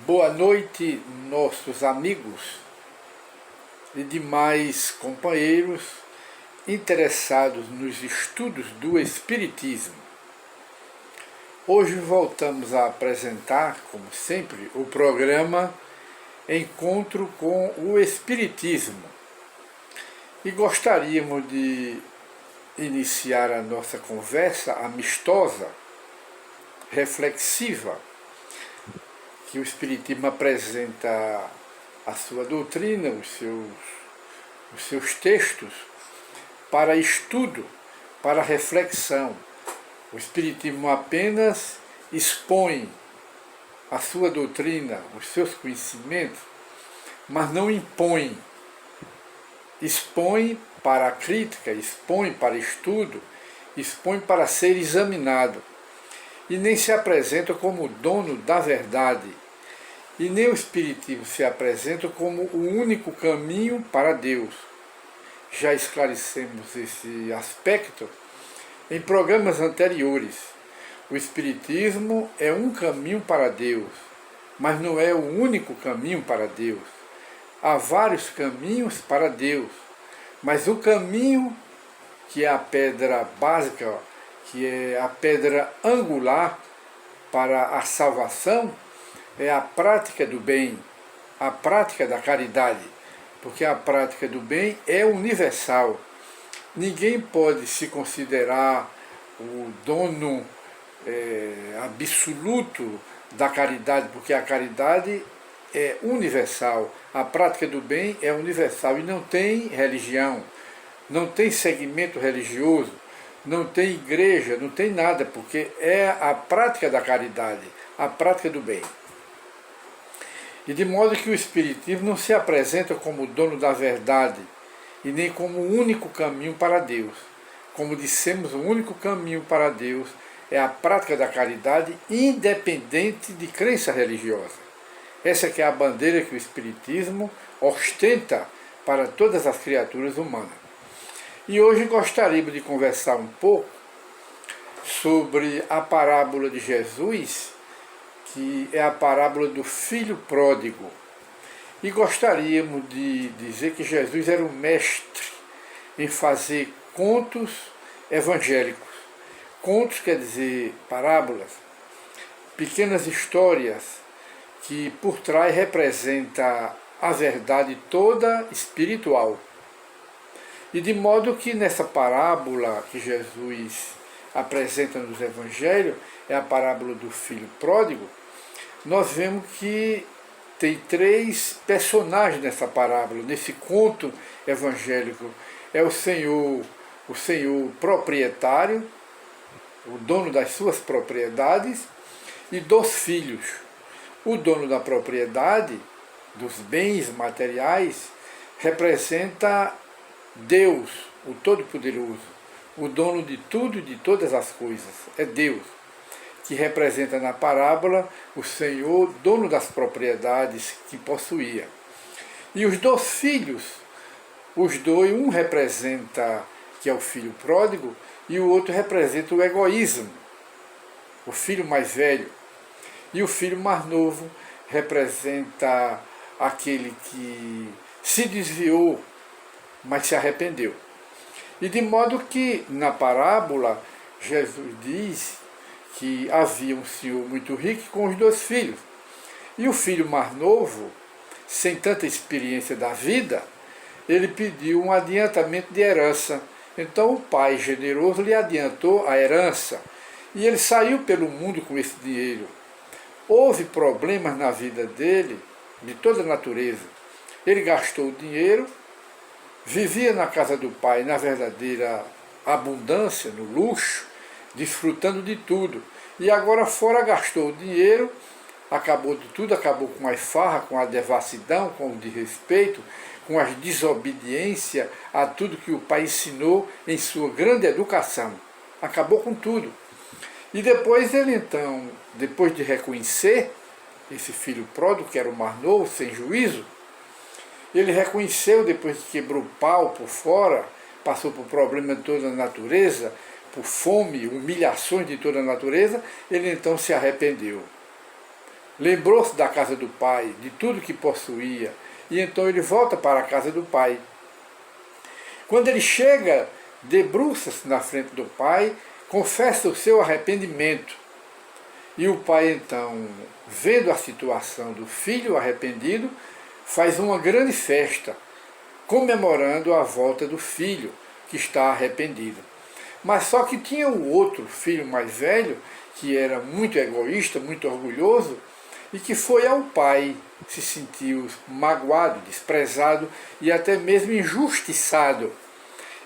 Boa noite, nossos amigos e demais companheiros interessados nos estudos do Espiritismo. Hoje voltamos a apresentar, como sempre, o programa Encontro com o Espiritismo. E gostaríamos de iniciar a nossa conversa amistosa, reflexiva, que o Espiritismo apresenta a sua doutrina, os seus textos, para estudo, para reflexão. O Espiritismo apenas expõe a sua doutrina, os seus conhecimentos, mas não impõe. Expõe para a crítica, expõe para estudo, expõe para ser examinado. E nem se apresenta como dono da verdade. E nem o Espiritismo se apresenta como o único caminho para Deus. Já esclarecemos esse aspecto em programas anteriores. O Espiritismo é um caminho para Deus, mas não é o único caminho para Deus. Há vários caminhos para Deus, mas o caminho que é a pedra básica, que é a pedra angular para a salvação, é a prática do bem, a prática da caridade, porque a prática do bem é universal. Ninguém pode se considerar o dono absoluto da caridade, porque a caridade é universal, a prática do bem é universal e não tem religião, não tem segmento religioso, não tem igreja, não tem nada, porque é a prática da caridade, a prática do bem. E de modo que o Espiritismo não se apresenta como dono da verdade e nem como o único caminho para Deus. Como dissemos, o único caminho para Deus é a prática da caridade, independente de crença religiosa. Essa que é a bandeira que o Espiritismo ostenta para todas as criaturas humanas. E hoje gostaríamos de conversar um pouco sobre a parábola de Jesus, que é a parábola do filho pródigo. E gostaríamos de dizer que Jesus era um mestre em fazer contos evangélicos. Contos quer dizer parábolas, pequenas histórias que por trás representa a verdade toda espiritual. E de modo que nessa parábola que Jesus apresenta nos evangelhos, é a parábola do filho pródigo, nós vemos que tem três personagens nessa parábola, nesse conto evangélico. É o Senhor proprietário, o dono das suas propriedades, e dos filhos. O dono da propriedade, dos bens materiais, representa Deus, o Todo-Poderoso, o dono de tudo e de todas as coisas. É Deus, que representa na parábola o Senhor, dono das propriedades que possuía. E os dois filhos, os dois, um representa, que é o filho pródigo, e o outro representa o egoísmo, o filho mais velho. E o filho mais novo representa aquele que se desviou, mas se arrependeu. E de modo que, na parábola, Jesus diz que havia um senhor muito rico com os dois filhos. E o filho mais novo, sem tanta experiência da vida, ele pediu um adiantamento de herança. Então o pai generoso lhe adiantou a herança. E ele saiu pelo mundo com esse dinheiro. Houve problemas na vida dele, de toda natureza. Ele gastou o dinheiro, vivia na casa do pai na verdadeira abundância, no luxo, desfrutando de tudo. E agora fora gastou o dinheiro, acabou de tudo, acabou com a farra, com a devassidão, com o desrespeito, com a desobediência a tudo que o pai ensinou em sua grande educação. Acabou com tudo. E depois ele então, depois de reconhecer esse filho pródigo, que era o mais novo, sem juízo, ele reconheceu, depois que quebrou o pau por fora, passou por problemas de toda a natureza, por fome, humilhações de toda a natureza, ele então se arrependeu. lembrou-se da casa do pai, de tudo que possuía, e então ele volta para a casa do pai. Quando ele chega, debruça-se na frente do pai, confessa o seu arrependimento. E o pai então, vendo a situação do filho arrependido, faz uma grande festa, comemorando a volta do filho que está arrependido. Mas só que tinha o outro filho mais velho, que era muito egoísta, muito orgulhoso, e que foi ao pai, se sentiu magoado, desprezado e até mesmo injustiçado.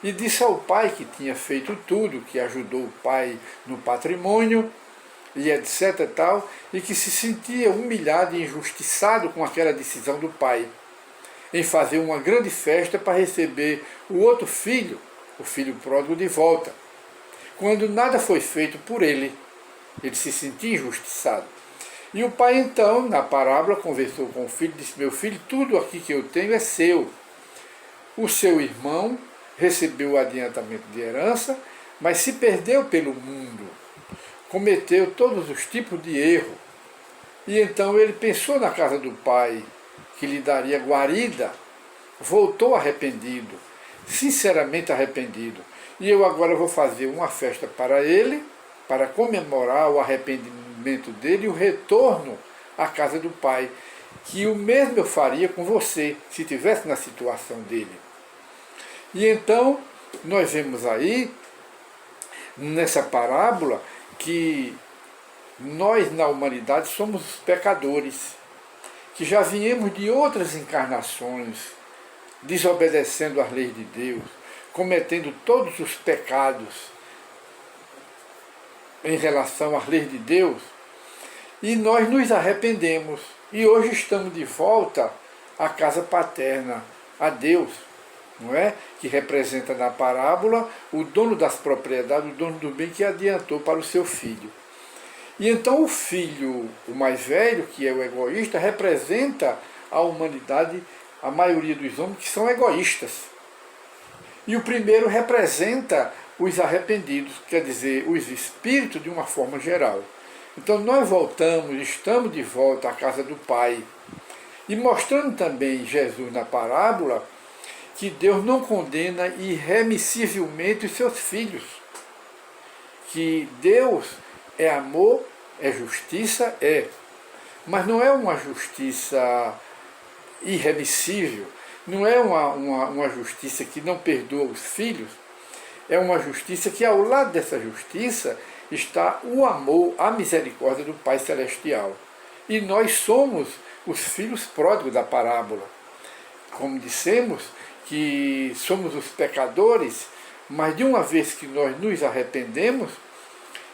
E disse ao pai que tinha feito tudo, que ajudou o pai no patrimônio, e etc. e tal, e que se sentia humilhado e injustiçado com aquela decisão do pai, em fazer uma grande festa para receber o outro filho, o filho pródigo, de volta, quando nada foi feito por ele. Ele se sentia injustiçado. E o pai então, na parábola, conversou com o filho e disse: meu filho, tudo aqui que eu tenho é seu. O seu irmão recebeu o adiantamento de herança, mas se perdeu pelo mundo, cometeu todos os tipos de erro. E então ele pensou na casa do pai, que lhe daria guarida, voltou arrependido, sinceramente arrependido. E eu agora vou fazer uma festa para ele, para comemorar o arrependimento dele e o retorno à casa do pai, que o mesmo eu faria com você, se estivesse na situação dele. E então, nós vemos aí, nessa parábola, que nós na humanidade somos os pecadores, que já viemos de outras encarnações, desobedecendo às leis de Deus, cometendo todos os pecados em relação às leis de Deus, e nós nos arrependemos, e hoje estamos de volta à casa paterna, a Deus, não é? Que representa na parábola o dono das propriedades, o dono do bem que adiantou para o seu filho. E então o filho, o mais velho, que é o egoísta, representa a humanidade, a maioria dos homens que são egoístas. E o primeiro representa os arrependidos, quer dizer, os espíritos de uma forma geral. Então nós voltamos, estamos de volta à casa do Pai. E mostrando também Jesus na parábola que Deus não condena irremissivelmente os seus filhos. Que Deus é amor, é justiça, mas não é uma justiça irremissível, não é uma justiça que não perdoa os filhos, é uma justiça que ao lado dessa justiça está o amor, a misericórdia do Pai Celestial. E nós somos os filhos pródigos da parábola. Como dissemos, que somos os pecadores, mas de uma vez que nós nos arrependemos,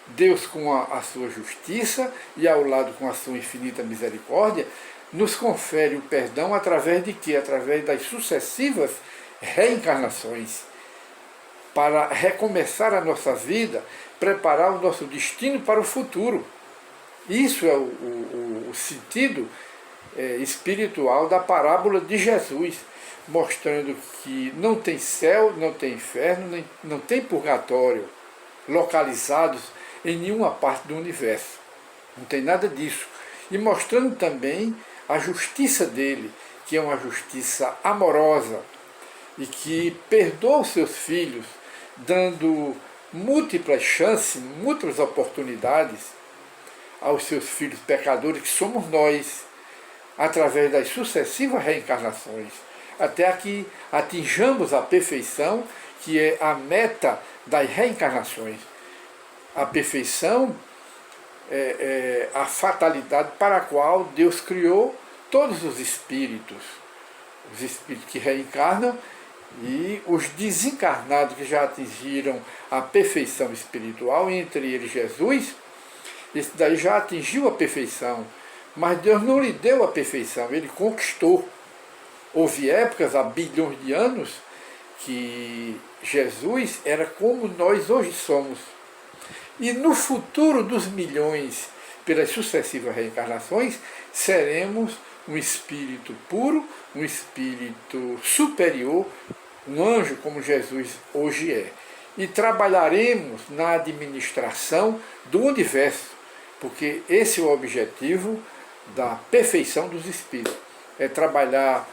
Deus, com a sua justiça e ao lado com a sua infinita misericórdia, nos confere o perdão através de quê? Através das sucessivas reencarnações, para recomeçar a nossa vida, preparar o nosso destino para o futuro. Isso é o sentido espiritual da parábola de Jesus, mostrando que não tem céu, não tem inferno, não tem purgatório localizados em nenhuma parte do universo. Não tem nada disso. E mostrando também a justiça dele, que é uma justiça amorosa e que perdoa os seus filhos, dando múltiplas chances, múltiplas oportunidades aos seus filhos pecadores, que somos nós, através das sucessivas reencarnações, até que atinjamos a perfeição, que é a das reencarnações. A perfeição é a fatalidade para a qual Deus criou todos os espíritos que reencarnam, e os desencarnados que já atingiram a perfeição espiritual, entre eles Jesus. Esse daí já atingiu a perfeição, mas Deus não lhe deu a perfeição, ele conquistou. Houve épocas, há bilhões de anos, que Jesus era como nós hoje somos. E no futuro dos milhões, pelas sucessivas reencarnações, seremos um espírito puro, um espírito superior, um anjo como Jesus hoje é. E trabalharemos na administração do universo, porque esse é o objetivo da perfeição dos espíritos. É trabalhar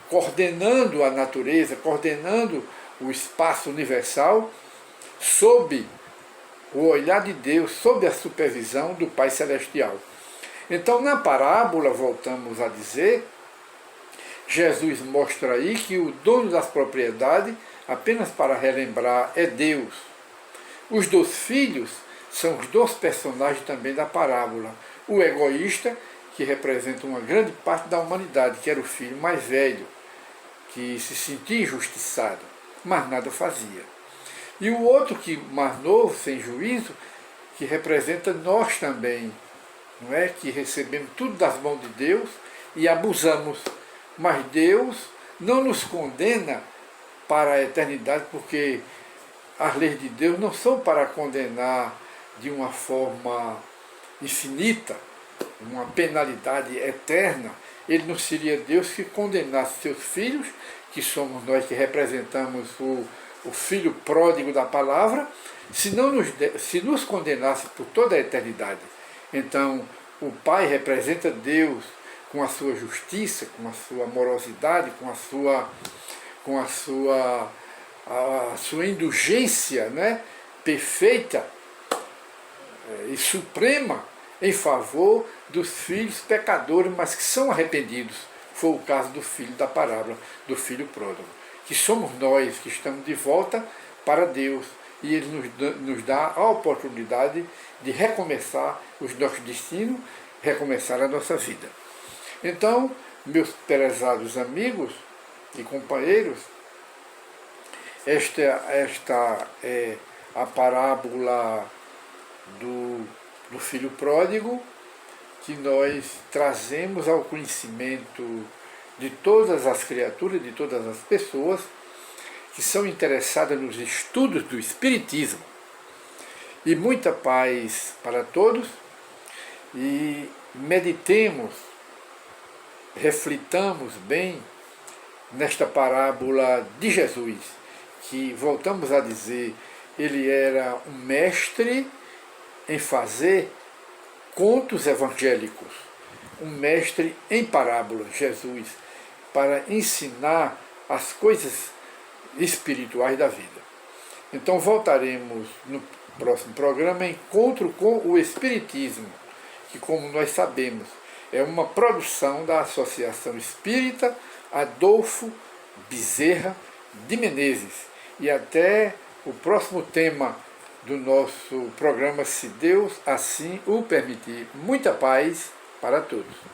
coordenando a natureza, coordenando o espaço universal, sob o olhar de Deus, sob a supervisão do Pai Celestial. Então, na parábola, voltamos a dizer, Jesus mostra aí que o dono das propriedades, apenas para relembrar, é Deus. Os 2 filhos são os 2 personagens também da parábola. O egoísta, que representa uma grande parte da humanidade, que era o filho mais velho, que se sentia injustiçado, mas nada fazia. E o outro, que mais novo, sem juízo, que representa nós também, não é? Que recebemos tudo das mãos de Deus e abusamos. Mas Deus não nos condena para a eternidade, porque as leis de Deus não são para condenar de uma forma infinita, uma penalidade eterna. Ele não seria Deus que condenasse seus filhos, que somos nós que representamos o filho pródigo da palavra, se nos condenasse por toda a eternidade. Então, o Pai representa Deus com a sua justiça, com a sua amorosidade, com a sua indulgência, né, perfeita e suprema em favor dos filhos pecadores, mas que são arrependidos. Foi o caso do filho da parábola, do filho pródigo, que somos nós que estamos de volta para Deus, e Ele nos dá a oportunidade de recomeçar os nossos destinos, recomeçar a nossa vida. Então, meus prezados amigos e companheiros, esta é a parábola do filho pródigo, que nós trazemos ao conhecimento de todas as criaturas, de todas as pessoas que são interessadas nos estudos do Espiritismo. E muita paz para todos, e meditemos, reflitamos bem nesta parábola de Jesus, que, voltamos a dizer, ele era um mestre em fazer contos evangélicos, um mestre em parábolas, Jesus, para ensinar as coisas espirituais da vida. Então voltaremos no próximo programa, Encontro com o Espiritismo, que, como nós sabemos, é uma produção da Associação Espírita Adolfo Bezerra de Menezes. E até o próximo tema do nosso programa, se Deus assim o permitir. Muita paz para todos.